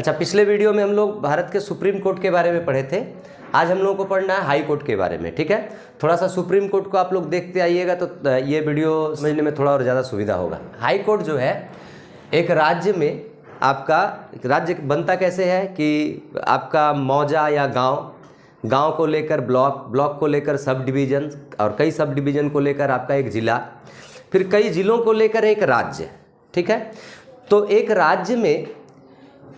अच्छा, पिछले वीडियो में हम लोग भारत के सुप्रीम कोर्ट के बारे में पढ़े थे। आज हम लोगों को पढ़ना है हाई कोर्ट के बारे में। ठीक है, थोड़ा सा सुप्रीम कोर्ट को आप लोग देखते आइएगा तो ये वीडियो समझने में थोड़ा और ज़्यादा सुविधा होगा। हाई कोर्ट जो है एक राज्य में, आपका राज्य बनता कैसे है कि आपका मौजा या गांव को लेकर ब्लॉक को लेकर सब डिवीज़न, और कई सब डिवीज़न को लेकर आपका एक ज़िला, फिर कई ज़िलों को लेकर एक राज्य। ठीक है, तो एक राज्य में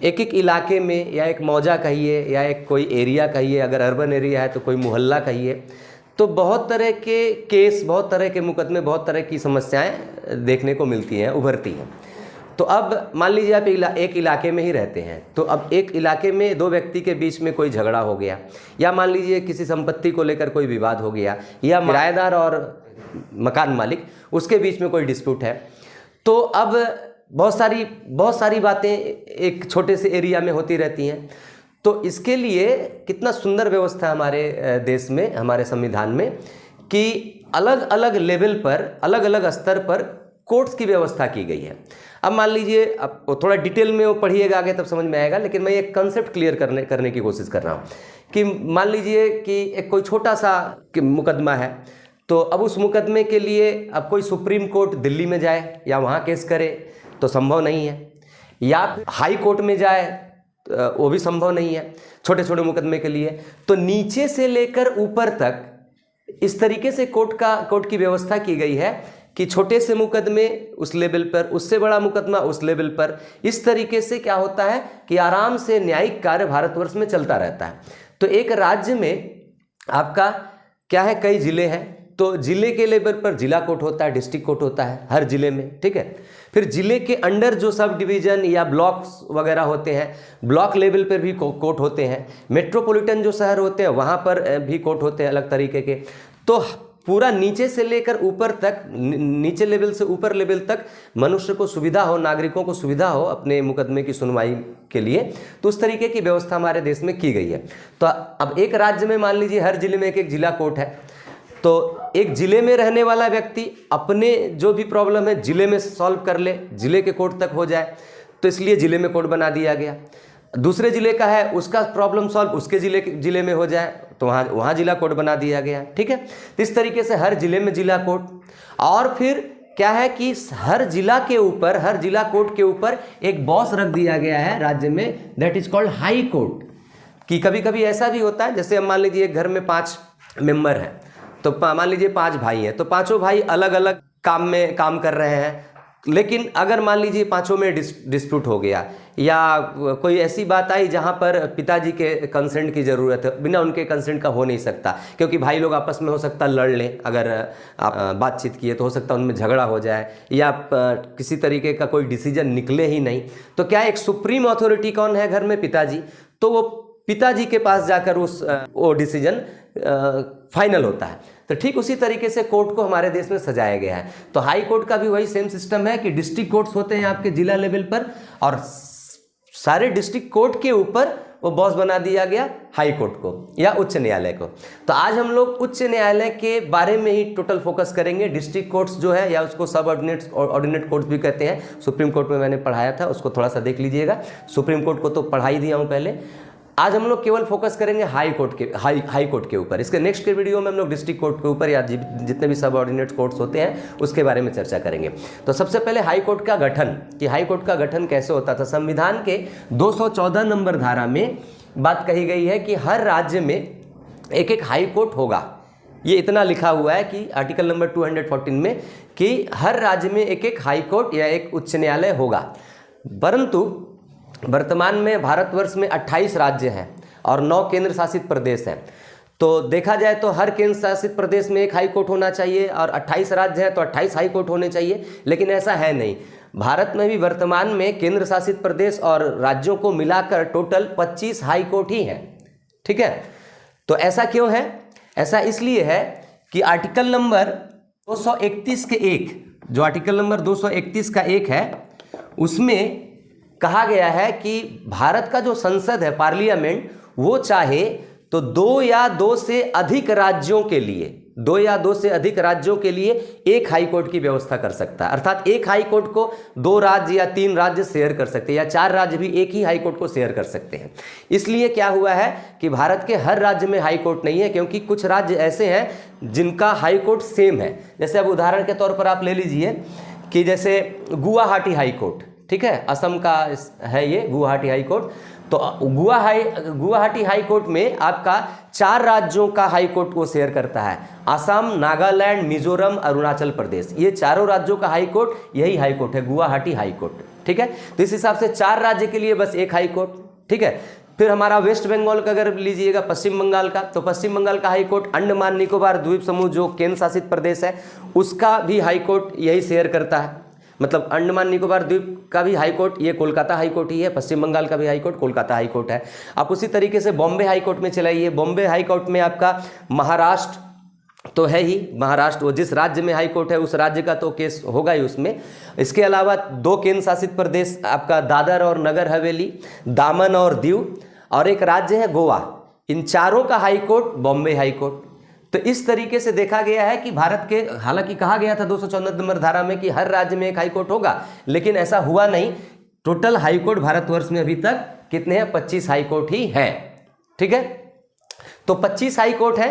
एक एक इलाके में, या एक मौजा कहिए या एक कोई एरिया कहिए, अगर अर्बन एरिया है तो कोई मोहल्ला कहिए, तो बहुत तरह के केस, बहुत तरह के मुकदमे, बहुत तरह की समस्याएं देखने को मिलती हैं, उभरती हैं। तो अब मान लीजिए आप एक इलाके में ही रहते हैं, तो अब एक इलाके में दो व्यक्ति के बीच में कोई झगड़ा हो गया, या मान लीजिए किसी संपत्ति को लेकर कोई विवाद हो गया, या किराएदार और मकान मालिक उसके बीच में कोई डिस्प्यूट है, तो अब बहुत सारी बातें एक छोटे से एरिया में होती रहती हैं। तो इसके लिए कितना सुंदर व्यवस्था है हमारे देश में, हमारे संविधान में, कि अलग अलग लेवल पर, अलग अलग स्तर पर कोर्ट्स की व्यवस्था की गई है। अब मान लीजिए, अब थोड़ा डिटेल में वो पढ़िएगा आगे तब समझ में आएगा, लेकिन मैं एक कंसेप्ट क्लियर करने की कोशिश कर रहा हूँ कि मान लीजिए कि एक कोई छोटा सा मुकदमा है, तो अब उस मुकदमे के लिए अब कोई सुप्रीम कोर्ट दिल्ली में जाए या वहाँ केस करे तो संभव नहीं है, या हाई कोर्ट में जाए वो भी संभव नहीं है छोटे छोटे मुकदमे के लिए। तो नीचे से लेकर ऊपर तक इस तरीके से कोर्ट की व्यवस्था की गई है कि छोटे से मुकदमे उस लेवल पर, उससे बड़ा मुकदमा उस लेवल पर, इस तरीके से क्या होता है कि आराम से न्यायिक कार्य भारतवर्ष में चलता रहता है। तो एक राज्य में आपका क्या है, कई जिले हैं, तो जिले के लेवल पर जिला कोर्ट होता है, डिस्ट्रिक्ट कोर्ट होता है हर जिले में। ठीक है, फिर जिले के अंडर जो सब डिवीज़न या ब्लॉक्स वगैरह होते हैं, ब्लॉक लेवल पर भी कोर्ट होते हैं। मेट्रोपॉलिटन जो शहर होते हैं वहाँ पर भी कोर्ट होते हैं अलग तरीके के। तो पूरा नीचे से लेकर ऊपर तक, नीचे लेवल से ऊपर लेवल तक मनुष्य को सुविधा हो, नागरिकों को सुविधा हो अपने मुकदमे की सुनवाई के लिए, तो उस तरीके की व्यवस्था हमारे देश में की गई है। तो अब एक राज्य में मान लीजिए हर जिले में एक एक जिला कोर्ट है, तो एक जिले में रहने वाला व्यक्ति अपने जो भी प्रॉब्लम है जिले में सॉल्व कर ले, जिले के कोर्ट तक हो जाए, तो इसलिए जिले में कोर्ट बना दिया गया। दूसरे जिले का है, उसका प्रॉब्लम सॉल्व उसके जिले में हो जाए, तो वहाँ जिला कोर्ट बना दिया गया। ठीक है, तो इस तरीके से हर जिले में जिला कोर्ट। और फिर क्या है कि हर जिला के ऊपर, हर जिला कोर्ट के ऊपर एक बॉस रख दिया गया है राज्य में, that is called high court. कि कभी कभी ऐसा भी होता है, जैसे मान लीजिए एक घर में 5 मेंबर हैं, तो मान लीजिए 5 भाई हैं, तो पांचों भाई अलग अलग काम कर रहे हैं, लेकिन अगर मान लीजिए पांचों में डिस्प्यूट हो गया, या कोई ऐसी बात आई जहां पर पिताजी के कंसेंट की ज़रूरत है, बिना उनके कंसेंट का हो नहीं सकता, क्योंकि भाई लोग आपस में हो सकता लड़ लें, अगर आप बातचीत किए तो हो सकता उनमें झगड़ा हो जाए, या किसी तरीके का कोई डिसीजन निकले ही नहीं। तो क्या एक सुप्रीम अथॉरिटी कौन है घर में? पिताजी। तो वो पिताजी के पास जाकर वो डिसीजन फाइनल होता है। तो ठीक उसी तरीके से कोर्ट को हमारे देश में सजाया गया है। तो हाई कोर्ट का भी वही सेम सिस्टम है कि डिस्ट्रिक्ट कोर्ट्स होते हैं आपके जिला लेवल पर, और सारे डिस्ट्रिक्ट कोर्ट के ऊपर वो बॉस बना दिया गया हाई कोर्ट को या उच्च न्यायालय को। तो आज हम लोग उच्च न्यायालय के बारे में ही टोटल फोकस करेंगे। डिस्ट्रिक्ट कोर्ट्स जो है, या उसको सब ऑर्डिनेट कोर्ट्स भी कहते हैं, सुप्रीम कोर्ट में मैंने पढ़ाया था, उसको थोड़ा सा देख लीजिएगा। सुप्रीम कोर्ट को तो पढ़ा ही दिया हूँ पहले। आज हम लोग केवल फोकस करेंगे हाई कोर्ट के ऊपर। इसके नेक्स्ट के वीडियो में हम लोग डिस्ट्रिक्ट कोर्ट के ऊपर या जितने भी सब ऑर्डिनेट कोर्ट्स होते हैं उसके बारे में चर्चा करेंगे। तो सबसे पहले हाई कोर्ट का गठन, कि हाई कोर्ट का गठन कैसे होता था। संविधान के 214 नंबर धारा में बात कही गई है कि हर राज्य में एक एक हाई कोर्ट होगा। ये इतना लिखा हुआ है कि आर्टिकल नंबर 214 में कि हर राज्य में एक एक हाई कोर्ट या एक उच्च न्यायालय होगा। परंतु वर्तमान में भारतवर्ष में 28 राज्य हैं और 9 केंद्र शासित प्रदेश हैं। तो देखा जाए तो हर केंद्र शासित प्रदेश में एक हाई कोर्ट होना चाहिए, और 28 राज्य हैं तो 28 हाई कोर्ट होने चाहिए, लेकिन ऐसा है नहीं। भारत में भी वर्तमान में केंद्र शासित प्रदेश और राज्यों को मिलाकर टोटल 25 हाई कोर्ट ही हैं। ठीक है, तो ऐसा क्यों है? ऐसा इसलिए है कि आर्टिकल नंबर 231 के 1, जो आर्टिकल नंबर 231 का 1 है, उसमें कहा गया है कि भारत का जो संसद है, पार्लियामेंट, वो चाहे तो 2 या 2 से अधिक राज्यों के लिए, 2 या 2 से अधिक राज्यों के लिए एक हाई कोर्ट की व्यवस्था कर सकता है। अर्थात एक हाई कोर्ट को 2 राज्य या 3 राज्य शेयर कर सकते हैं, या 4 राज्य भी एक ही हाई कोर्ट को शेयर कर सकते हैं। इसलिए क्या हुआ है कि भारत के हर राज्य में हाई कोर्ट नहीं है, क्योंकि कुछ राज्य ऐसे हैं जिनका हाई कोर्ट सेम है। जैसे अब उदाहरण के तौर पर आप ले लीजिए कि जैसे गुवाहाटी हाई कोर्ट, ठीक है, असम का है ये गुवाहाटी हाई कोर्ट। तो गुवाहाटी हाई कोर्ट में आपका 4 राज्यों का हाई कोर्ट को शेयर करता है, असम, नागालैंड, मिजोरम, अरुणाचल प्रदेश। ये चारों राज्यों का हाई कोर्ट यही हाई कोर्ट है, गुवाहाटी हाई कोर्ट, ठीक है। तो इस हिसाब से 4 राज्य के लिए बस एक हाई कोर्ट, ठीक है। फिर हमारा वेस्ट बंगाल का अगर लीजिएगा, पश्चिम बंगाल का, तो पश्चिम बंगाल का हाई कोर्ट अंडमान निकोबार द्वीप समूह जो केंद्र शासित प्रदेश है उसका भी हाई कोर्ट यही शेयर करता है। मतलब अंडमान निकोबार द्वीप का भी हाई कोर्ट ये कोलकाता हाई कोर्ट ही है, पश्चिम बंगाल का भी high court Kolkata high court है। आप उसी तरीके से बॉम्बे हाई कोर्ट में चलाइए, बॉम्बे हाई कोर्ट में आपका महाराष्ट्र तो है ही, महाराष्ट्र वो जिस राज्य में हाई कोर्ट है उस राज्य का तो केस होगा ही उसमें। इसके अलावा 2 केंद्र शासित प्रदेश आपका दादर और नगर हवेली, दामन और दीव, और एक राज्य है गोवा। इन चारों का high court Bombay high court. तो इस तरीके से देखा गया है कि भारत के, हालांकि कहा गया था 214 नंबर धारा में कि हर राज्य में एक हाई कोर्ट होगा, लेकिन ऐसा हुआ नहीं। टोटल हाई कोर्ट भारतवर्ष में अभी तक कितने हैं? 25 हाई कोर्ट ही हैं, ठीक है। तो 25 हाई कोर्ट है।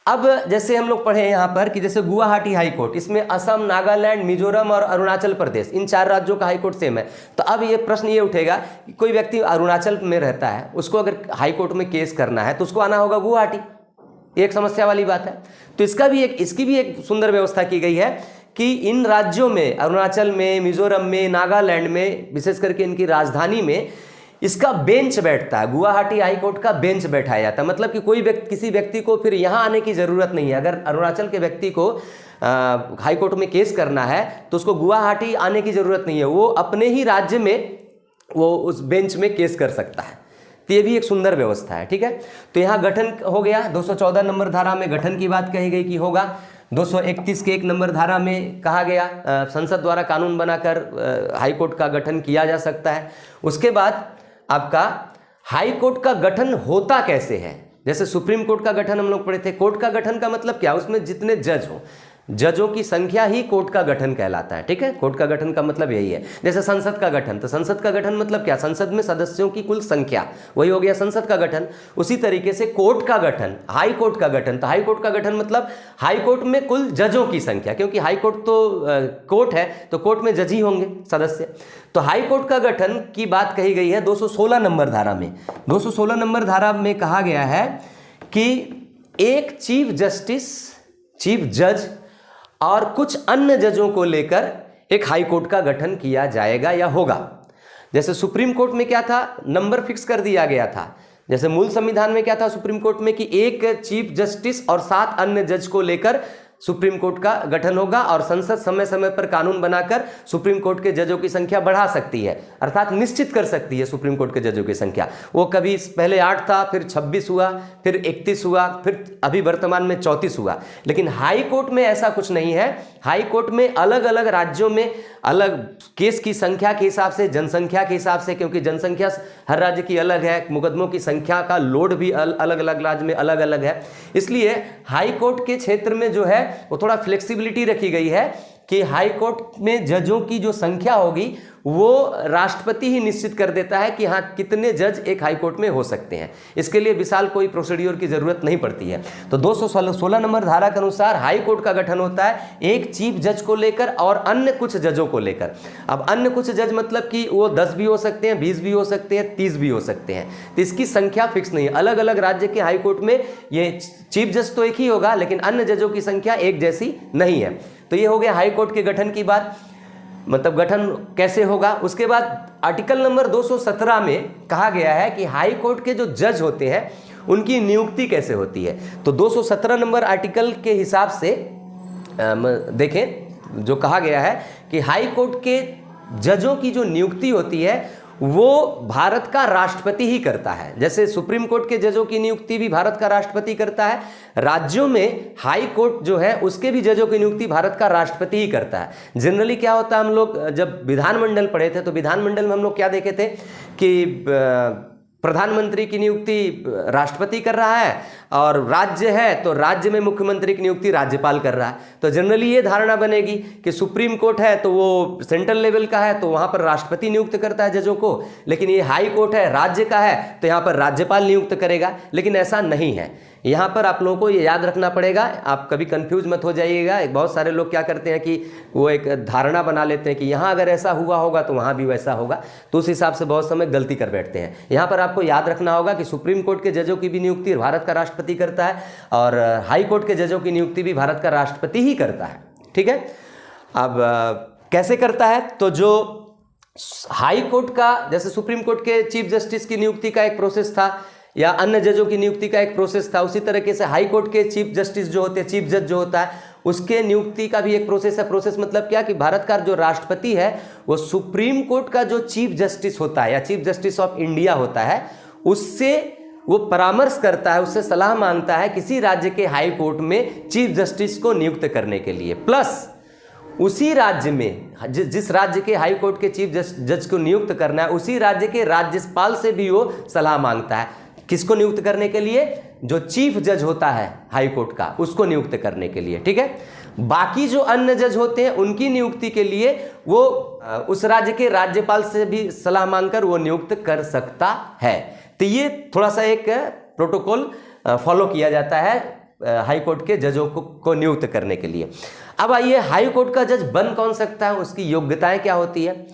अब जैसे हम लोग पढ़े यहाँ पर कि जैसे गुवाहाटी हाई कोर्ट, इसमें असम, नागालैंड, मिजोरम और अरुणाचल प्रदेश, इन 4 राज्यों का हाई कोर्ट सेम है। तो अब ये प्रश्न ये उठेगा कि कोई व्यक्ति अरुणाचल में रहता है, उसको अगर हाई कोर्ट में केस करना है तो उसको आना होगा गुवाहाटी। एक समस्या वाली बात है। तो इसकी भी एक सुंदर व्यवस्था की गई है कि इन राज्यों में, अरुणाचल में, मिजोरम में, नागालैंड में, विशेष करके इनकी राजधानी में इसका बेंच बैठता है। गुवाहाटी हाई कोर्ट का बेंच बैठाया जाता है। मतलब कि किसी व्यक्ति को फिर यहाँ आने की जरूरत नहीं है। अगर अरुणाचल के व्यक्ति को हाई कोर्ट में केस करना है तो उसको गुवाहाटी आने की जरूरत नहीं है, वो अपने ही राज्य में वो उस बेंच में केस कर सकता है। तो ये भी एक सुंदर व्यवस्था है, ठीक है। तो यहाँ गठन हो गया, 214 नंबर धारा में गठन की बात कही गई कि होगा। 231 के 1 नंबर धारा में कहा गया संसद द्वारा कानून बनाकर हाई कोर्ट का गठन किया जा सकता है। उसके बाद आपका हाई कोर्ट का गठन होता कैसे है? जैसे सुप्रीम कोर्ट का गठन हम लोग पढ़े थे। कोर्ट का गठन का मतलब क्या? उसमें जितने जज हो, जजों की संख्या ही कोर्ट का गठन कहलाता है, ठीक है। कोर्ट का गठन का मतलब यही है। जैसे संसद का गठन, तो संसद का गठन मतलब क्या? संसद में सदस्यों की कुल संख्या, वही हो गया संसद का गठन। उसी तरीके से कोर्ट का गठन, हाई कोर्ट का गठन, तो हाई कोर्ट का गठन मतलब हाई कोर्ट में कुल जजों की संख्या, क्योंकि हाई कोर्ट तो कोर्ट है तो कोर्ट में जज ही होंगे सदस्य। तो हाई कोर्ट का गठन की बात कही गई है 216 नंबर धारा में। 216 नंबर धारा में कहा गया है कि एक चीफ जस्टिस, चीफ जज और कुछ अन्य जजों को लेकर एक हाई कोर्ट का गठन किया जाएगा या होगा। जैसे सुप्रीम कोर्ट में क्या था? नंबर फिक्स कर दिया गया था। जैसे मूल संविधान में क्या था सुप्रीम कोर्ट में कि एक चीफ जस्टिस और 7 अन्य जज को लेकर सुप्रीम कोर्ट का गठन होगा, और संसद समय समय पर कानून बनाकर सुप्रीम कोर्ट के जजों की संख्या बढ़ा सकती है, अर्थात निश्चित कर सकती है सुप्रीम कोर्ट के जजों की संख्या। वो कभी पहले 8 था, फिर 26 हुआ, फिर 31 हुआ, फिर अभी वर्तमान में 34 हुआ। लेकिन हाई कोर्ट में ऐसा कुछ नहीं है। हाई कोर्ट में अलग अलग राज्यों में अलग केस की संख्या के हिसाब से, जनसंख्या के हिसाब से, क्योंकि जनसंख्या हर राज्य की अलग है, मुकदमों की संख्या का लोड भी अलग अलग राज्य में अलग अलग है, इसलिए हाई कोर्ट के क्षेत्र में जो है वो थोड़ा फ्लेक्सिबिलिटी रखी गई है कि हाई कोर्ट में जजों की जो संख्या होगी वो राष्ट्रपति ही निश्चित कर देता है कि हाँ कितने जज एक हाई कोर्ट में हो सकते हैं। इसके लिए विशाल कोई प्रोसीड्योर की जरूरत नहीं पड़ती है। तो 216 नंबर धारा के अनुसार हाई कोर्ट का गठन होता है एक चीफ जज को लेकर और अन्य कुछ जजों को लेकर। अब अन्य कुछ जज मतलब कि वो 10 भी हो सकते हैं, 20 भी हो सकते हैं, 30 भी हो सकते हैं। तो इसकी संख्या फिक्स नहीं है। अलग अलग राज्य के हाई कोर्ट में ये चीफ जज तो एक ही होगा, लेकिन अन्य जजों की संख्या एक जैसी नहीं है। तो ये हो गया हाई कोर्ट के गठन की बात, मतलब गठन कैसे होगा। उसके बाद आर्टिकल नंबर 217 में कहा गया है कि हाई कोर्ट के जो जज होते हैं उनकी नियुक्ति कैसे होती है। तो 217 नंबर आर्टिकल के हिसाब से देखें, जो कहा गया है कि हाई कोर्ट के जजों की जो नियुक्ति होती है वो भारत का राष्ट्रपति ही करता है। जैसे सुप्रीम कोर्ट के जजों की नियुक्ति भी भारत का राष्ट्रपति करता है, राज्यों में हाई कोर्ट जो है उसके भी जजों की नियुक्ति भारत का राष्ट्रपति ही करता है। जनरली क्या होता है, हम लोग जब विधानमंडल पढ़े थे तो विधानमंडल में हम लोग क्या देखे थे कि प्रधानमंत्री की नियुक्ति राष्ट्रपति कर रहा है, और राज्य है तो राज्य में मुख्यमंत्री की नियुक्ति राज्यपाल कर रहा है। तो जनरली ये धारणा बनेगी कि सुप्रीम कोर्ट है तो वो सेंट्रल लेवल का है, तो वहाँ पर राष्ट्रपति नियुक्त करता है जजों को, लेकिन ये हाई कोर्ट है, राज्य का है, तो यहाँ पर राज्यपाल नियुक्त करेगा। लेकिन ऐसा नहीं है। यहाँ पर आप लोगों को ये याद रखना पड़ेगा, आप कभी कंफ्यूज मत हो जाइएगा। बहुत सारे लोग क्या करते हैं कि वो एक धारणा बना लेते हैं कि यहाँ अगर ऐसा हुआ होगा तो वहाँ भी वैसा होगा, तो उस हिसाब से बहुत समय गलती कर बैठते हैं। यहाँ पर आपको याद रखना होगा कि सुप्रीम कोर्ट के जजों की भी नियुक्ति भारत का राष्ट्रपति करता है, और हाई कोर्ट के जजों की नियुक्ति भी भारत का राष्ट्रपति ही करता है। ठीक है, अब कैसे करता है? तो जो हाई कोर्ट का, जैसे सुप्रीम कोर्ट के चीफ जस्टिस की नियुक्ति का एक प्रोसेस था या अन्य जजों की नियुक्ति का एक प्रोसेस था, उसी तरीके से हाई कोर्ट के चीफ जस्टिस जो होते हैं, चीफ जज जो होता है, उसके नियुक्ति का भी एक प्रोसेस है। प्रोसेस मतलब क्या कि भारत का जो राष्ट्रपति है वो सुप्रीम कोर्ट का जो चीफ जस्टिस होता है या चीफ जस्टिस ऑफ इंडिया होता है, उससे वो परामर्श करता है, उससे सलाह मांगता है किसी राज्य के हाई कोर्ट में चीफ जस्टिस को नियुक्त करने के लिए। प्लस उसी राज्य में जिस राज्य के हाई कोर्ट के चीफ जज को नियुक्त करना है, उसी राज्य के राज्यपाल से भी वो सलाह मांगता है। किसको नियुक्त करने के लिए? जो चीफ जज होता है हाई कोर्ट का, उसको नियुक्त करने के लिए। ठीक है, बाकी जो अन्य जज होते हैं उनकी नियुक्ति के लिए वो उस राज्य के राज्यपाल से भी सलाह मांगकर वो नियुक्त कर सकता है। तो ये थोड़ा सा एक प्रोटोकॉल फॉलो किया जाता है हाई कोर्ट के जजों को नियुक्त करने के लिए। अब आइए, हाई कोर्ट का जज बन कौन सकता है, उसकी योग्यताएं क्या होती है?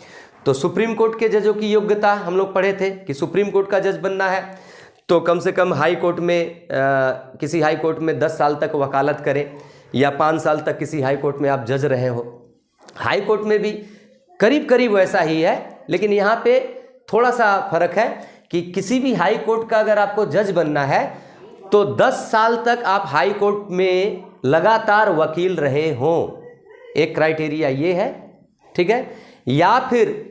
तो सुप्रीम कोर्ट के जजों की योग्यता हम लोग पढ़े थे कि सुप्रीम कोर्ट का जज बनना है तो कम से कम हाई कोर्ट में किसी हाई कोर्ट में 10 साल तक वकालत करें, या 5 साल तक किसी हाई कोर्ट में आप जज रहे हो। हाई कोर्ट में भी करीब करीब वैसा ही है, लेकिन यहाँ पे थोड़ा सा फर्क है कि किसी भी हाई कोर्ट का अगर आपको जज बनना है तो 10 साल तक आप हाई कोर्ट में लगातार वकील रहे हों, एक क्राइटेरिया ये है। ठीक है, या फिर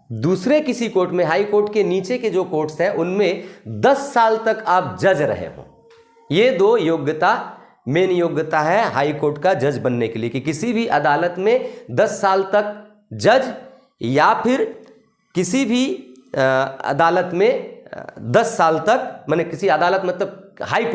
दूसरे किसी कोर्ट में, हाई कोर्ट के नीचे के जो कोर्ट्स हैं उनमें 10 साल तक आप जज रहे हों। ये दो योग्यता, मेन योग्यता है हाई कोर्ट का जज बनने के लिए, कि किसी भी अदालत में 10 साल तक जज, या फिर किसी भी अदालत में 10 साल तक, माने किसी अदालत मतलब हाई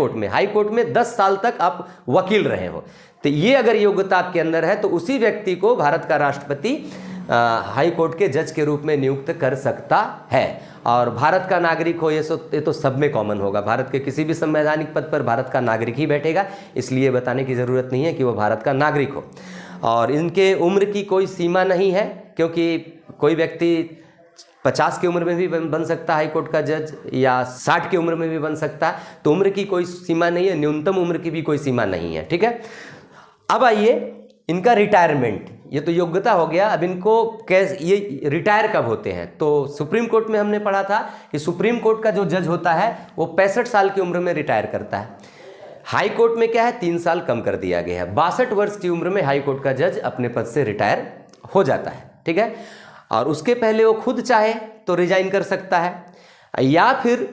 कोर्ट में 10 साल तक आप वकील रहे हो। तो ये अगर योग्यता आपके अंदर है तो उसी व्यक्ति को भारत का राष्ट्रपति हाई कोर्ट के जज के रूप में नियुक्त कर सकता है। और भारत का नागरिक हो, ये तो सब में कॉमन होगा। भारत के किसी भी संवैधानिक पद पर भारत का नागरिक ही बैठेगा, इसलिए बताने की ज़रूरत नहीं है कि वो भारत का नागरिक हो। और इनके उम्र की कोई सीमा नहीं है, क्योंकि कोई व्यक्ति 50 की उम्र में भी बन सकता है हाई कोर्ट का जज, या 60 की उम्र में भी बन सकता है। तो उम्र की कोई सीमा नहीं है, न्यूनतम उम्र की भी कोई सीमा नहीं है। ठीक है, अब आइए इनका रिटायरमेंट, ये तो योग्यता हो गया। अब इनको कैसे, ये रिटायर कब होते हैं? तो सुप्रीम कोर्ट में हमने पढ़ा था कि सुप्रीम कोर्ट का जो जज होता है वो 65 साल की उम्र में रिटायर करता है। हाई कोर्ट में क्या है, 3 साल कम कर दिया गया है। 62 वर्ष की उम्र में हाई कोर्ट का जज अपने पद से रिटायर हो जाता है। ठीक है, और उसके पहले वो खुद चाहे तो रिजाइन कर सकता है, या फिर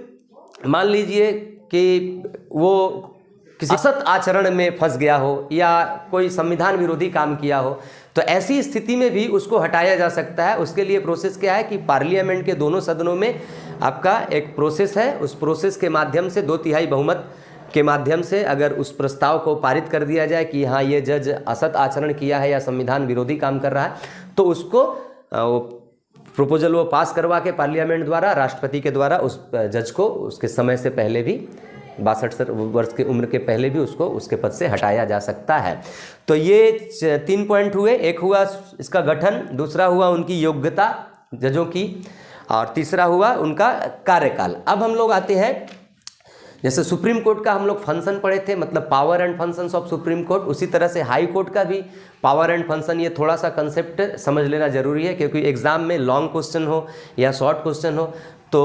मान लीजिए कि वो किसी असत आचरण में फंस गया हो या कोई संविधान विरोधी काम किया हो, तो ऐसी स्थिति में भी उसको हटाया जा सकता है। उसके लिए प्रोसेस क्या है कि पार्लियामेंट के दोनों सदनों में आपका एक प्रोसेस है, उस प्रोसेस के माध्यम से 2/3 बहुमत के माध्यम से अगर उस प्रस्ताव को पारित कर दिया जाए कि हाँ ये जज असत आचरण किया है या संविधान विरोधी काम कर रहा है, तो उसको वो प्रपोजल वो पास करवा के पार्लियामेंट द्वारा, राष्ट्रपति के द्वारा उस जज को उसके समय से पहले भी 62 वर्ष की उम्र के पहले भी उसको उसके पद से हटाया जा सकता है। तो ये 3 पॉइंट हुए। एक हुआ इसका गठन, दूसरा हुआ उनकी योग्यता जजों की, और तीसरा हुआ उनका कार्यकाल। अब हम लोग आते हैं, जैसे सुप्रीम कोर्ट का हम लोग फंक्शन पढ़े थे, मतलब power and functions of supreme court, उसी तरह से हाई कोर्ट का भी पावर एंड फंक्शन। ये थोड़ा सा कंसेप्ट समझ लेना जरूरी है, क्योंकि एग्जाम में लॉन्ग क्वेश्चन हो या शॉर्ट क्वेश्चन हो तो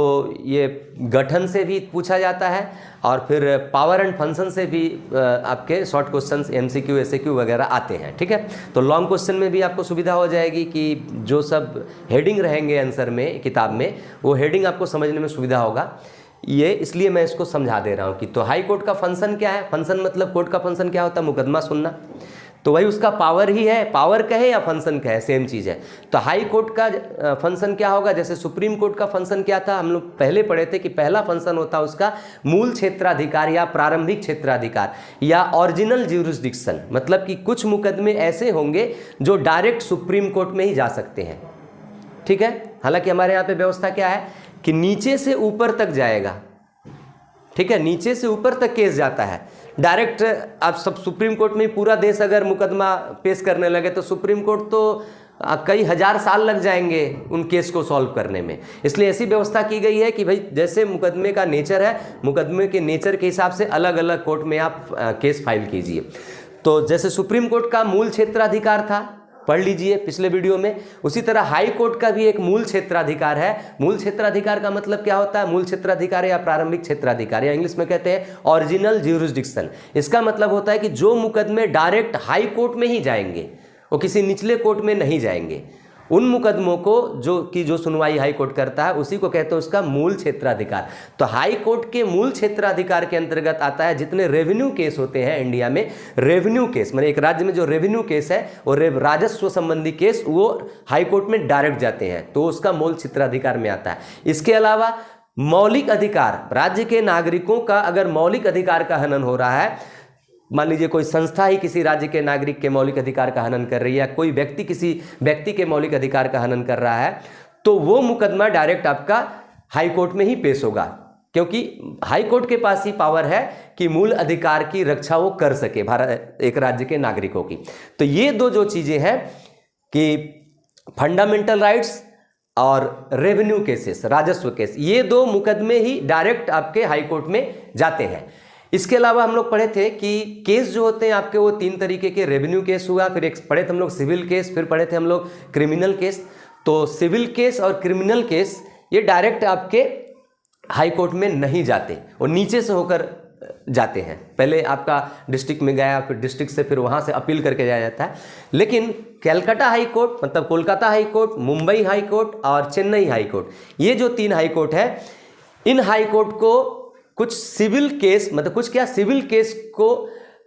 ये गठन से भी पूछा जाता है, और फिर पावर एंड फंक्शन से भी आपके शॉर्ट क्वेश्चंस MCQ SAQ वगैरह आते हैं। ठीक है, तो लॉन्ग क्वेश्चन में भी आपको सुविधा हो जाएगी कि जो सब हेडिंग रहेंगे आंसर में किताब में, वो हेडिंग आपको समझने में सुविधा होगा। ये इसलिए मैं इसको समझा दे रहा हूँ कि तो हाई कोर्ट का फंक्शन क्या है। फंक्शन मतलब कोर्ट का फंक्शन क्या होता है, मुकदमा सुनना। तो वही उसका पावर ही है, पावर कहे या फंक्शन कहे सेम चीज़ है। तो हाई कोर्ट का फंक्शन क्या होगा, जैसे सुप्रीम कोर्ट का फंक्शन क्या था, हम लोग पहले पढ़े थे कि पहला फंक्शन होता है उसका मूल क्षेत्राधिकार या प्रारंभिक क्षेत्राधिकार या ओरिजिनल ज्यूरिसडिक्शन, मतलब कि कुछ मुकदमे ऐसे होंगे जो डायरेक्ट सुप्रीम कोर्ट में ही जा सकते हैं, ठीक है। हालांकि हमारे यहाँ पे व्यवस्था क्या है कि नीचे से ऊपर तक जाएगा, ठीक है, नीचे से ऊपर तक केस जाता है डायरेक्ट। आप सब सुप्रीम कोर्ट में पूरा देश अगर मुकदमा पेश करने लगे तो सुप्रीम कोर्ट तो कई हजार साल लग जाएंगे उन केस को सॉल्व करने में। इसलिए ऐसी व्यवस्था की गई है कि भाई जैसे मुकदमे का नेचर है, मुकदमे के नेचर के हिसाब से अलग अलग कोर्ट में आप केस फाइल कीजिए। तो जैसे सुप्रीम कोर्ट का मूल क्षेत्राधिकार था, पढ़ लीजिए पिछले वीडियो में, उसी तरह हाई कोर्ट का भी एक मूल क्षेत्राधिकार है। मूल क्षेत्राधिकार का मतलब क्या होता है, मूल क्षेत्राधिकार या प्रारंभिक क्षेत्राधिकार या इंग्लिश में कहते हैं ओरिजिनल ज्यूरिसडिक्शन। इसका मतलब होता है कि जो मुकदमे डायरेक्ट हाई कोर्ट में ही जाएंगे, वो किसी निचले कोर्ट में नहीं जाएंगे, उन मुकदमों को जो सुनवाई हाई कोर्ट करता है उसी को कहते हैं उसका मूल क्षेत्राधिकार। तो हाई कोर्ट के मूल क्षेत्राधिकार के अंतर्गत आता है जितने रेवेन्यू केस होते हैं इंडिया में, रेवेन्यू केस माने एक राज्य में जो रेवेन्यू केस है और राजस्व संबंधी केस वो हाई कोर्ट में डायरेक्ट जाते हैं, तो उसका मूल क्षेत्राधिकार में आता है। इसके अलावा मौलिक अधिकार, राज्य के नागरिकों का अगर मौलिक अधिकार का हनन हो रहा है, मान लीजिए कोई संस्था ही किसी राज्य के नागरिक के मौलिक अधिकार का हनन कर रही है या कोई व्यक्ति किसी व्यक्ति के मौलिक अधिकार का हनन कर रहा है, तो वो मुकदमा डायरेक्ट आपका हाई कोर्ट में ही पेश होगा, क्योंकि हाई कोर्ट के पास ही पावर है कि मूल अधिकार की रक्षा वो कर सके भारत एक राज्य के नागरिकों की। तो ये दो जो चीज़ें हैं कि फंडामेंटल राइट्स और रेवेन्यू केसेस, राजस्व केस, ये दो मुकदमे ही डायरेक्ट आपके हाई कोर्ट में जाते हैं। इसके अलावा हम लोग पढ़े थे कि केस जो होते हैं आपके वो तीन तरीके के, रेवेन्यू केस हुआ, फिर एक पढ़े थे हम लोग सिविल केस, फिर पढ़े थे हम लोग क्रिमिनल केस। तो सिविल केस और क्रिमिनल केस ये डायरेक्ट आपके हाई कोर्ट में नहीं जाते, वो नीचे से होकर जाते हैं। पहले आपका डिस्ट्रिक्ट में गया, फिर डिस्ट्रिक्ट से फिर वहाँ से अपील करके जाया जाता है। लेकिन कैलकाटा हाई कोर्ट मतलब Kolkata high court, Mumbai high court और चेन्नई हाई कोर्ट, ये जो तीन हाई कोर्ट है, इन हाई कोर्ट को कुछ सिविल केस मतलब कुछ क्या सिविल केस को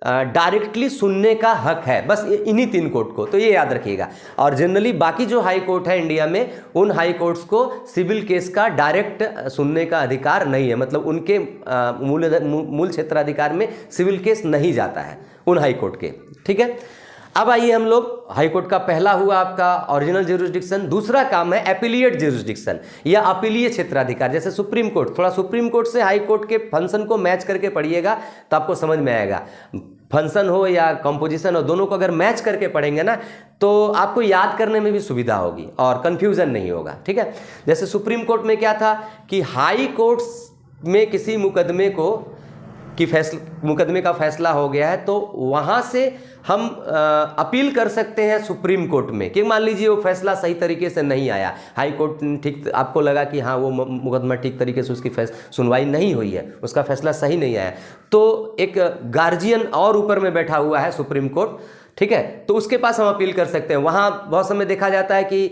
डायरेक्टली सुनने का हक है, बस इन्हीं तीन कोर्ट को, तो ये याद रखिएगा। और जनरली बाकी जो हाई कोर्ट है इंडिया में, उन हाई कोर्ट्स को सिविल केस का डायरेक्ट सुनने का अधिकार नहीं है, मतलब उनके मूल क्षेत्राधिकार में सिविल केस नहीं जाता है उन हाई कोर्ट के, ठीक है। अब आइए हम लोग, हाई कोर्ट का पहला हुआ आपका ओरिजिनल ज्यूरिसडिक्शन, दूसरा काम है एपिलिएट ज्यूरिसडिक्शन या अपीलीय क्षेत्राधिकार। जैसे सुप्रीम कोर्ट, थोड़ा सुप्रीम कोर्ट से हाई कोर्ट के फंक्शन को मैच करके पढ़िएगा तो आपको समझ में आएगा। फंक्शन हो या कंपोजिशन हो, दोनों को अगर मैच करके पढ़ेंगे ना तो आपको याद करने में भी सुविधा होगी और कन्फ्यूजन नहीं होगा, ठीक है। जैसे सुप्रीम कोर्ट में क्या था कि हाई कोर्ट्स में किसी मुकदमे को मुकदमे का फैसला हो गया है तो वहाँ से हम अपील कर सकते हैं सुप्रीम कोर्ट में कि मान लीजिए वो फैसला सही तरीके से नहीं आया, हाई कोर्ट ठीक, आपको लगा कि हाँ वो मुकदमा ठीक तरीके से उसकी सुनवाई नहीं हुई है, उसका फैसला सही नहीं आया, तो एक गार्जियन और ऊपर में बैठा हुआ है सुप्रीम कोर्ट, ठीक है, तो उसके पास हम अपील कर सकते हैं। वहाँ बहुत समय देखा जाता है कि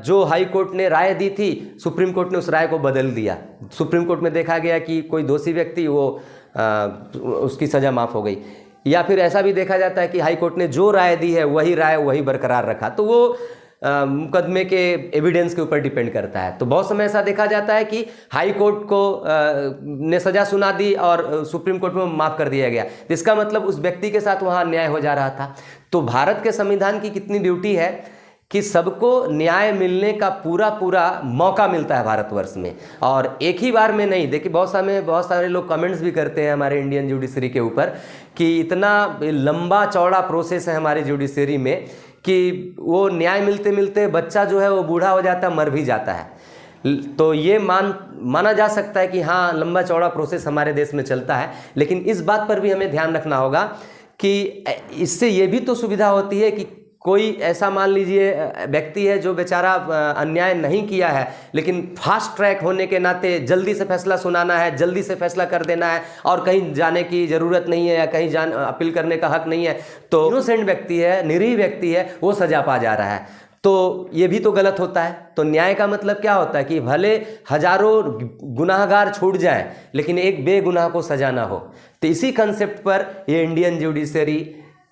जो हाई कोर्ट ने राय दी थी, सुप्रीम कोर्ट ने उस राय को बदल दिया। सुप्रीम कोर्ट में देखा गया कि कोई दोषी व्यक्ति वो उसकी सज़ा माफ़ हो गई, या फिर ऐसा भी देखा जाता है कि हाई कोर्ट ने जो राय दी है वही राय वही बरकरार रखा, तो वो मुकदमे के एविडेंस के ऊपर डिपेंड करता है। तो बहुत समय ऐसा देखा जाता है कि हाई कोर्ट को ने सज़ा सुना दी और सुप्रीम कोर्ट में माफ़ कर दिया गया, इसका मतलब उस व्यक्ति के साथ वहाँ अन्याय हो जा रहा था। तो भारत के संविधान की कितनी ड्यूटी है कि सबको न्याय मिलने का पूरा मौका मिलता है भारतवर्ष में, और एक ही बार में नहीं। देखिए बहुत सारे लोग कमेंट्स भी करते हैं हमारे इंडियन जुडिशरी के ऊपर कि इतना लंबा चौड़ा प्रोसेस है हमारी जुडिशरी में कि वो न्याय मिलते मिलते बच्चा जो है वो बूढ़ा हो जाता है, मर भी जाता है। तो ये माना जा सकता है कि हाँ लंबा चौड़ा प्रोसेस हमारे देश में चलता है, लेकिन इस बात पर भी हमें ध्यान रखना होगा कि इससे ये भी तो सुविधा होती है कि कोई ऐसा मान लीजिए व्यक्ति है जो बेचारा अन्याय नहीं किया है, लेकिन फास्ट ट्रैक होने के नाते जल्दी से फैसला सुनाना है, जल्दी से फैसला कर देना है और कहीं जाने की ज़रूरत नहीं है या कहीं अपील करने का हक नहीं है, तो इनोसेंट व्यक्ति है, निरीह व्यक्ति है, वो सजा पा जा रहा है, तो ये भी तो गलत होता है। तो न्याय का मतलब क्या होता है कि भले हजारों गुनाहगार छूट जाए लेकिन एक बेगुनाह को सजा ना हो। तो इसी कंसेप्ट पर ये इंडियन जुडिशरी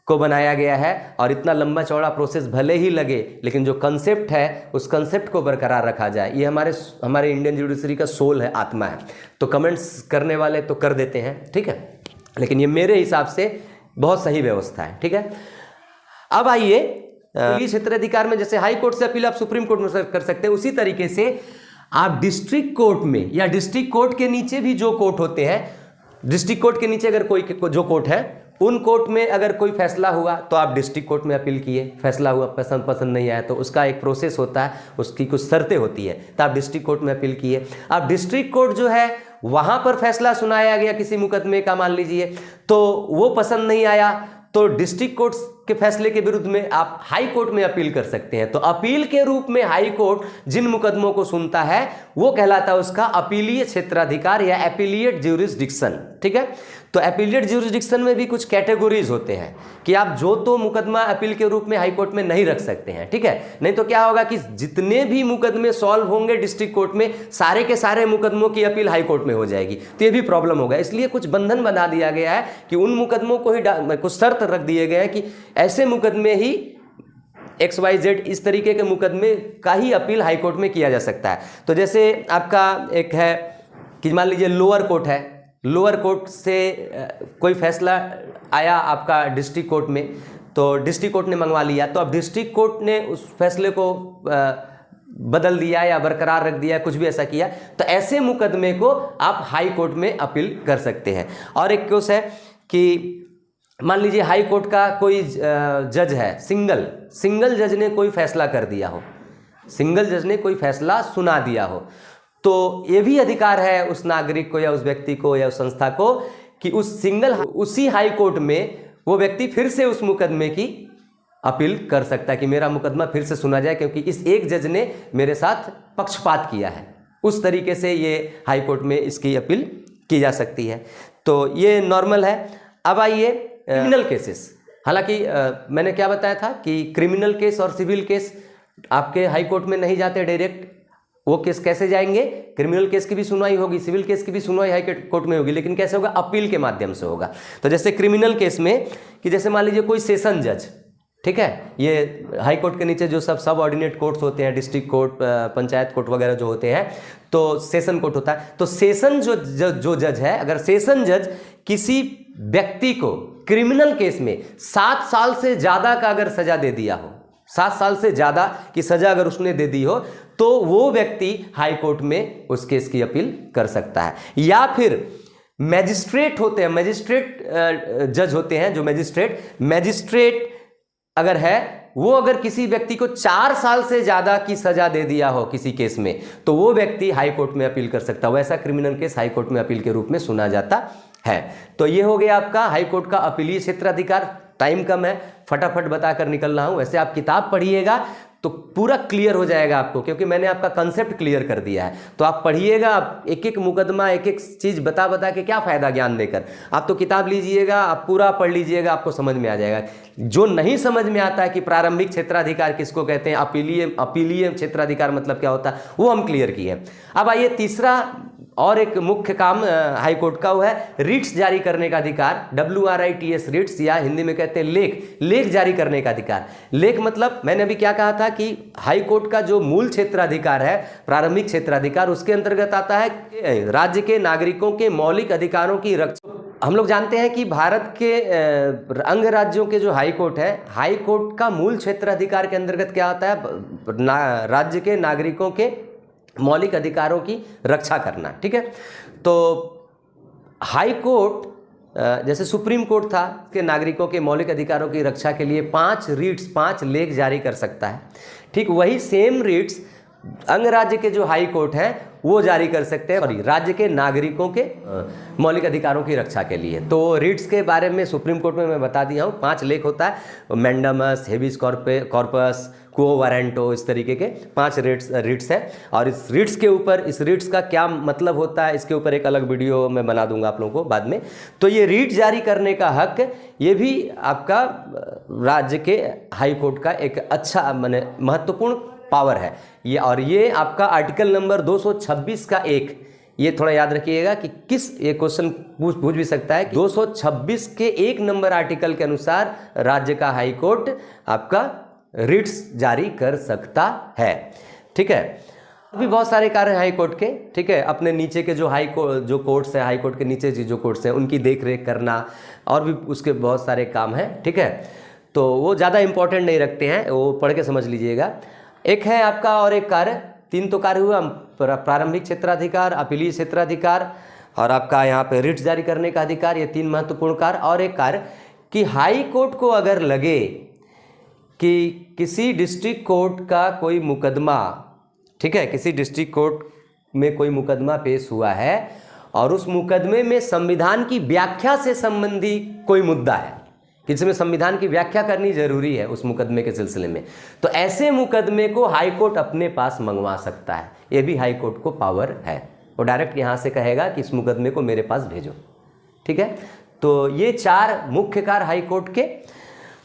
को बनाया गया है और इतना लंबा चौड़ा प्रोसेस भले ही लगे, लेकिन जो कंसेप्ट है उस कंसेप्ट को बरकरार रखा जाए। ये हमारे इंडियन जुडिशरी का सोल है, आत्मा है। तो कमेंट्स करने वाले तो कर देते हैं, ठीक है, लेकिन ये मेरे हिसाब से बहुत सही व्यवस्था है, ठीक है। अब आइए, अपीलीय क्षेत्राधिकार में जैसे हाई कोर्ट से अपील आप सुप्रीम कोर्ट में कर सकते हैं, उसी तरीके से आप डिस्ट्रिक्ट कोर्ट में या डिस्ट्रिक्ट कोर्ट के नीचे भी जो कोर्ट होते हैं, डिस्ट्रिक्ट कोर्ट के नीचे अगर कोई जो कोर्ट है, उन कोर्ट में अगर कोई फैसला हुआ तो आप डिस्ट्रिक्ट कोर्ट में अपील किए, फैसला हुआ पसंद नहीं आया तो उसका एक प्रोसेस होता है, उसकी कुछ शर्तें होती है, तो आप डिस्ट्रिक्ट कोर्ट में अपील किए। अब डिस्ट्रिक्ट कोर्ट जो है वहां पर फैसला सुनाया गया किसी मुकदमे का, मान लीजिए, तो वो पसंद नहीं आया, तो डिस्ट्रिक्ट कोर्ट के फैसले के विरुद्ध में आप हाई कोर्ट में अपील कर सकते हैं। तो अपील के रूप में हाई कोर्ट जिन मुकदमों को सुनता है वो कहलाता है उसका अपीलीय क्षेत्राधिकार या एपीलिएट ज्यूरिसडिक्शन, ठीक है। तो एपीलिएट ज्यूरिसडिक्शन में भी कुछ कैटेगरीज होते हैं कि आप जो तो मुकदमा अपील के रूप में हाई कोर्ट में नहीं रख सकते हैं, ठीक है। नहीं तो क्या होगा कि जितने भी मुकदमे सॉल्व होंगे डिस्ट्रिक्ट कोर्ट में, सारे के सारे मुकदमों की अपील हाई कोर्ट में हो जाएगी, तो ये भी प्रॉब्लम होगा। इसलिए कुछ बंधन बना दिया गया है कि उन मुकदमों को ही कुछ शर्त रख दिए गए हैं कि ऐसे मुकदमे ही XYZ इस तरीके के मुकदमे का ही अपील हाई कोर्ट में किया जा सकता है। तो जैसे आपका एक है कि मान लीजिए लोअर कोर्ट है, लोअर कोर्ट से कोई फैसला आया आपका डिस्ट्रिक्ट कोर्ट में, तो डिस्ट्रिक्ट कोर्ट ने मंगवा लिया, तो अब डिस्ट्रिक्ट कोर्ट ने उस फैसले को बदल दिया या बरकरार रख दिया, कुछ भी ऐसा किया, तो ऐसे मुकदमे को आप हाई कोर्ट में अपील कर सकते हैं। और एक केस है कि मान लीजिए हाई कोर्ट का कोई जज है, सिंगल जज ने कोई फैसला कर दिया हो, सिंगल जज ने कोई फैसला सुना दिया हो, तो ये भी अधिकार है उस नागरिक को या उस व्यक्ति को या उस संस्था को कि उसी हाई कोर्ट में वो व्यक्ति फिर से उस मुकदमे की अपील कर सकता है कि मेरा मुकदमा फिर से सुना जाए, क्योंकि इस एक जज ने मेरे साथ पक्षपात किया है। उस तरीके से ये हाई कोर्ट में इसकी अपील की जा सकती है। तो ये नॉर्मल है। अब आइए क्रिमिनल केसेस। हालांकि मैंने क्या बताया था कि क्रिमिनल केस और सिविल केस आपके हाई कोर्ट में नहीं जाते डायरेक्ट, वो केस कैसे जाएंगे? क्रिमिनल केस की भी सुनवाई होगी, सिविल केस की भी सुनवाई हाई कोर्ट में होगी, लेकिन कैसे होगा? अपील के माध्यम से होगा। तो जैसे क्रिमिनल केस में कि जैसे मान लीजिए कोई सेशन जज, ठीक है, ये हाई कोर्ट के नीचे जो सब ऑर्डिनेट कोर्ट्स होते हैं, डिस्ट्रिक्ट कोर्ट, पंचायत कोर्ट वगैरह जो होते हैं, तो सेशन कोर्ट होता है। तो सेशन जो जज है, अगर सेशन जज किसी व्यक्ति को क्रिमिनल केस में 7 साल से ज़्यादा का अगर सजा दे दिया हो, 7 साल से ज़्यादा की सजा अगर उसने दे दी हो, तो वो व्यक्ति हाई कोर्ट में उस केस की अपील कर सकता है। या फिर मैजिस्ट्रेट होते हैं, मैजिस्ट्रेट जज होते हैं, जो मैजिस्ट्रेट अगर है, वो अगर किसी व्यक्ति को 4 साल से ज़्यादा की सजा दे दिया हो किसी केस में, तो वो व्यक्ति हाई कोर्ट में अपील कर सकता है। वैसा क्रिमिनल केस हाई कोर्ट में अपील के रूप में सुना जाता है। तो ये हो गया आपका हाई कोर्ट का अपीलीय क्षेत्राधिकार। टाइम कम है, फटाफट बताकर निकल रहा हूँ। वैसे आप किताब पढ़िएगा तो पूरा क्लियर हो जाएगा आपको, क्योंकि मैंने आपका कंसेप्ट क्लियर कर दिया है। तो आप पढ़िएगा, आप एक एक मुकदमा, एक एक चीज़ बता के क्या फ़ायदा ज्ञान देकर। आप तो किताब लीजिएगा, आप पूरा पढ़ लीजिएगा, आपको समझ में आ जाएगा। जो नहीं समझ में आता है कि प्रारंभिक क्षेत्राधिकार किसको कहते हैं, अपीलीय क्षेत्राधिकार मतलब क्या होता है, वो हम क्लियर किए। अब आइए तीसरा और एक मुख्य काम हाई कोर्ट का, वो है रिट्स जारी करने का अधिकार। WRITS रिट्स, या हिंदी में कहते हैं लेख जारी करने का अधिकार। लेख मतलब मैंने अभी क्या कहा था कि हाई कोर्ट का जो मूल क्षेत्राधिकार है, प्रारंभिक क्षेत्राधिकार, उसके अंतर्गत आता है राज्य के नागरिकों के मौलिक अधिकारों की रक्षा। हम लोग जानते हैं कि भारत के अंग राज्यों के जो हाई कोर्ट है, हाई कोर्ट का मूल क्षेत्राधिकार के अंतर्गत क्या आता है? राज्य के नागरिकों के मौलिक अधिकारों की रक्षा करना, ठीक है। तो हाई कोर्ट जैसे सुप्रीम कोर्ट था कि नागरिकों के मौलिक अधिकारों की रक्षा के लिए 5 लेख जारी कर सकता है। ठीक वही सेम रिट्स अंग राज्य के जो हाई कोर्ट हैं वो जारी कर सकते हैं, सॉरी, राज्य के नागरिकों के मौलिक अधिकारों की रक्षा के लिए। तो रिट्स के बारे में सुप्रीम कोर्ट में मैं बता दिया हूँ, 5 लेख होता है, मैंडामस, हेबिस कॉर्पस, क्वो वारंटो, इस तरीके के 5 रिट्स हैं। और इस रिट्स के ऊपर, इस रिट्स का क्या मतलब होता है, इसके ऊपर एक अलग वीडियो मैं बना दूंगा आप लोगों को बाद में। तो ये रिट जारी करने का हक, ये भी आपका राज्य के हाई कोर्ट का एक अच्छा महत्वपूर्ण पावर है ये। और ये आपका आर्टिकल नंबर 226 का 1, ये थोड़ा याद रखिएगा कि किस, ये क्वेश्चन पूछ भी सकता है कि 226 के 1 नंबर आर्टिकल के अनुसार राज्य का हाई कोर्ट आपका रिट्स जारी कर सकता है। ठीक है, अभी बहुत सारे कार्य हैं हाई कोर्ट के। ठीक है, अपने नीचे के जो जो कोर्ट्स हैं, हाई कोर्ट के नीचे जो कोर्ट्स हैं उनकी देख रेख करना, और भी उसके बहुत सारे काम हैं। ठीक है, तो वो ज़्यादा इंपॉर्टेंट नहीं रखते हैं, वो पढ़ के समझ लीजिएगा। एक है आपका और एक कार्य, 3 तो कार्य हुआ, प्रारंभिक क्षेत्राधिकार, अपीलीय क्षेत्राधिकार और आपका यहाँ पे रिट्स जारी करने का अधिकार, ये 3 महत्वपूर्ण कार्य। और एक कार्य कि हाई कोर्ट को अगर लगे कि किसी डिस्ट्रिक्ट कोर्ट का कोई मुकदमा, ठीक है, किसी डिस्ट्रिक्ट कोर्ट में कोई मुकदमा पेश हुआ है और उस मुकदमे में संविधान की व्याख्या से संबंधी कोई मुद्दा है, किसी में संविधान की व्याख्या करनी जरूरी है उस मुकदमे के सिलसिले में, तो ऐसे मुकदमे को हाई कोर्ट अपने पास मंगवा सकता है। ये भी हाई कोर्ट को पावर है, वो डायरेक्ट यहाँ से कहेगा कि इस मुकदमे को मेरे पास भेजो। ठीक है, तो ये 4 मुख्य कार्य हाई कोर्ट के,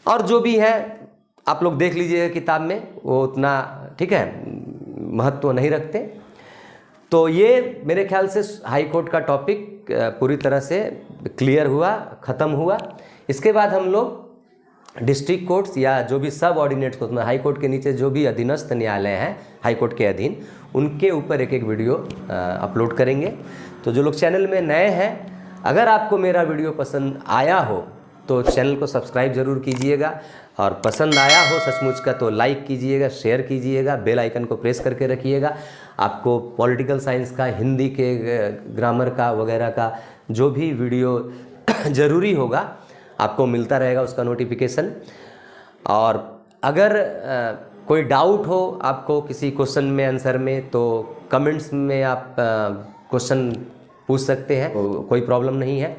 और जो भी है आप लोग देख लीजिएगा किताब में, वो उतना ठीक है महत्व नहीं रखते। तो ये मेरे ख्याल से हाई कोर्ट का टॉपिक पूरी तरह से क्लियर हुआ, ख़त्म हुआ। इसके बाद हम लोग डिस्ट्रिक्ट कोर्ट्स या जो भी सब ऑर्डिनेट्स कोर्ट में हाई कोर्ट के नीचे जो भी अधीनस्थ न्यायालय हैं हाई कोर्ट के अधीन, उनके ऊपर एक वीडियो अपलोड करेंगे। तो जो लोग चैनल में नए हैं, अगर आपको मेरा वीडियो पसंद आया हो तो चैनल को सब्सक्राइब ज़रूर कीजिएगा, और पसंद आया हो सचमुच का तो लाइक कीजिएगा, शेयर कीजिएगा, बेल आइकन को प्रेस करके रखिएगा। आपको पॉलिटिकल साइंस का, हिंदी के ग्रामर का वगैरह का जो भी वीडियो ज़रूरी होगा आपको मिलता रहेगा उसका नोटिफिकेशन। और अगर कोई डाउट हो आपको किसी क्वेश्चन में, आंसर में, तो कमेंट्स में आप क्वेश्चन पूछ सकते हैं, कोई प्रॉब्लम नहीं है।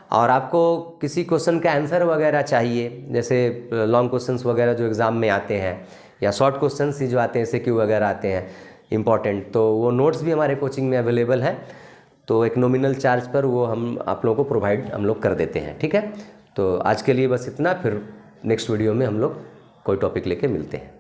और आपको किसी क्वेश्चन का आंसर वगैरह चाहिए, जैसे लॉन्ग क्वेश्चंस वगैरह जो एग्ज़ाम में आते हैं, या शॉर्ट क्वेश्चंस ही जो आते हैं SQ वगैरह आते हैं इम्पॉर्टेंट, तो वो नोट्स भी हमारे कोचिंग में अवेलेबल हैं। तो एक नॉमिनल चार्ज पर वो हम आप लोगों को प्रोवाइड हम लोग कर देते हैं। ठीक है, तो आज के लिए बस इतना, फिर नेक्स्ट वीडियो में हम लोग कोई टॉपिक लेके मिलते हैं।